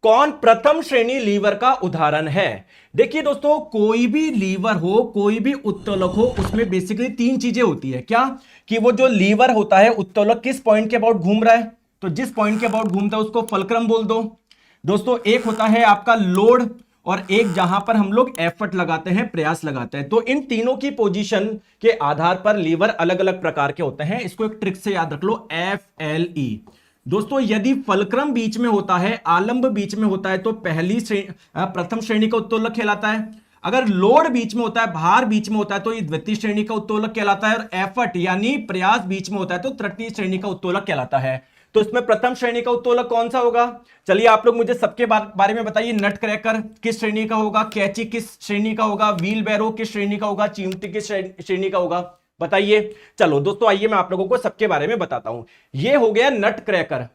कौन प्रथम श्रेणी लीवर का उदाहरण है? देखिए दोस्तों, कोई भी लीवर हो, कोई भी उत्तोलक हो, उसमें बेसिकली तीन चीजें होती है। क्या? कि वो जो लीवर होता है, उत्तोलक किस पॉइंट के अबाउट घूम रहा है, तो जिस पॉइंट के अबाउट घूमता है उसको फलक्रम बोल दो। दोस्तों, एक होता है आपका लोड, और एक जहां पर हम लोग एफर्ट लगाते हैं, प्रयास लगाते हैं। तो इन तीनों की पोजीशन के आधार पर लीवर अलग अलग प्रकार के होते हैं। इसको एक ट्रिक से याद रख लो, FLE। दोस्तों, यदि फलक्रम बीच में होता है, आलंब बीच में होता है, तो प्रथम श्रेणी का उत्तोलक कहलाता है। अगर लोड बीच में होता है, भार बीच में होता है, तो ये द्वितीय श्रेणी का उत्तोलक कहलाता है। और एफर्ट यानी प्रयास बीच में होता है, तो तृतीय श्रेणी का उत्तोलक कहलाता है। तो इसमें प्रथम श्रेणी का उत्तोलक कौन सा होगा? चलिए आप लोग मुझे सबके बारे में बताइए। नट क्रैकर किस श्रेणी का होगा? कैची किस श्रेणी का होगा? व्हील बैरो किस श्रेणी का होगा? चिमटी किस श्रेणी का होगा? बताइए। चलो दोस्तों, आइए मैं आप लोगों को सबके बारे में बताता हूं। ये हो गया नट क्रैकर।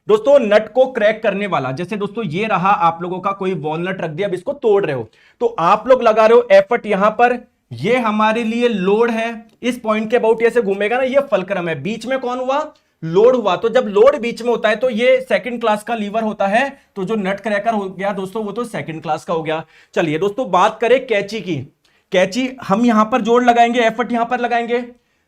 दोस्तों, नट को क्रैक करने वाला, जैसे दोस्तों ये रहा आप लोगों का कोई वॉलनट रख दिया, अब इसको तोड़ रहे हो, तो आप लोग लगा रहे हो एफर्ट यहां पर। ये हमारे लिए लोड है, इस पॉइंट के अबाउट ऐसे घूमेगा ना, ये फलक्रम है। बीच में कौन हुआ? लोड हुआ। तो जब लोड बीच में होता है तो ये सेकंड क्लास का लीवर होता है। तो जो नट क्रैकर हो गया दोस्तों, वो तो सेकंड क्लास का हो गया। चलिए दोस्तों, बात करें कैची की। कैची हम यहां पर जोड़ लगाएंगे, एफर्ट यहां पर लगाएंगे।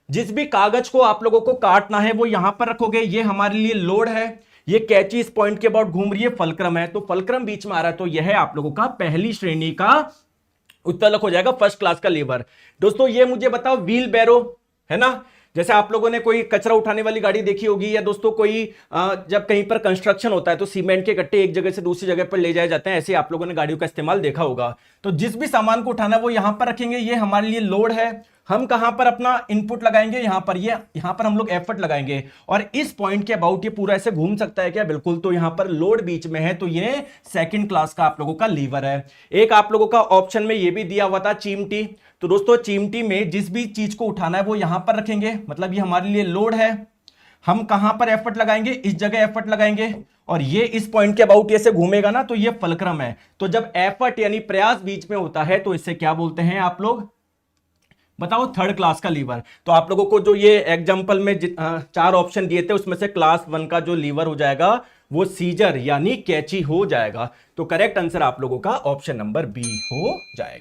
जिस भी कागज को आप लोगों को काटना है वो यहां पर रखोगे। ये हमारे लिए लोड है, ये कैची इस पॉइंट के अबाउट घूम रही है, फलक्रम है। तो फलक्रम बीच में आ रहा है, तो यह आप लोगों का पहली श्रेणी का उत्तोलक हो जाएगा, फर्स्ट क्लास का लीवर। दोस्तों, ये मुझे बताओ, व्हील बैरो है ना, जैसे आप लोगों ने कोई कचरा उठाने वाली गाड़ी देखी होगी, या दोस्तों कोई जब कहीं पर कंस्ट्रक्शन होता है तो सीमेंट के कट्टे एक जगह से दूसरी जगह पर ले जाए जाते हैं, ऐसे आप लोगों ने गाड़ियों का इस्तेमाल देखा होगा। तो जिस भी सामान को उठाना है वो यहां पर रखेंगे। ये हमारे लिए लोड है। हम कहां पर अपना इनपुट लगाएंगे? यहां पर। ये यहां पर हम लोग एफर्ट लगाएंगे। और इस पॉइंट के अबाउट ये पूरा ऐसे घूम सकता है क्या? बिल्कुल। तो यहां पर लोड बीच में है, तो ये सेकंड क्लास का आप लोगों का लीवर है। एक आप लोगों का ऑप्शन में ये भी दिया हुआ था, चिमटी। तो दोस्तों, चिमटी में जिस भी चीज को उठाना है वो यहां पर रखेंगे, मतलब ये हमारे लिए लोड है। हम कहां पर एफर्ट लगाएंगे? इस जगह एफर्ट लगाएंगे। और ये इस पॉइंट के अबाउट ऐसे घूमेगा ना, तो ये फलक्रम है। तो जब एफर्ट यानी प्रयास बीच में होता है, तो इसे क्या बोलते हैं आप लोग? बताओ। थर्ड क्लास का लीवर। तो आप लोगों को जो ये एग्जांपल में चार ऑप्शन दिए थे, उसमें से क्लास 1 का जो लीवर हो जाएगा वो सीजर यानी कैची हो जाएगा। तो करेक्ट आंसर आप लोगों का ऑप्शन नंबर बी हो जाएगा।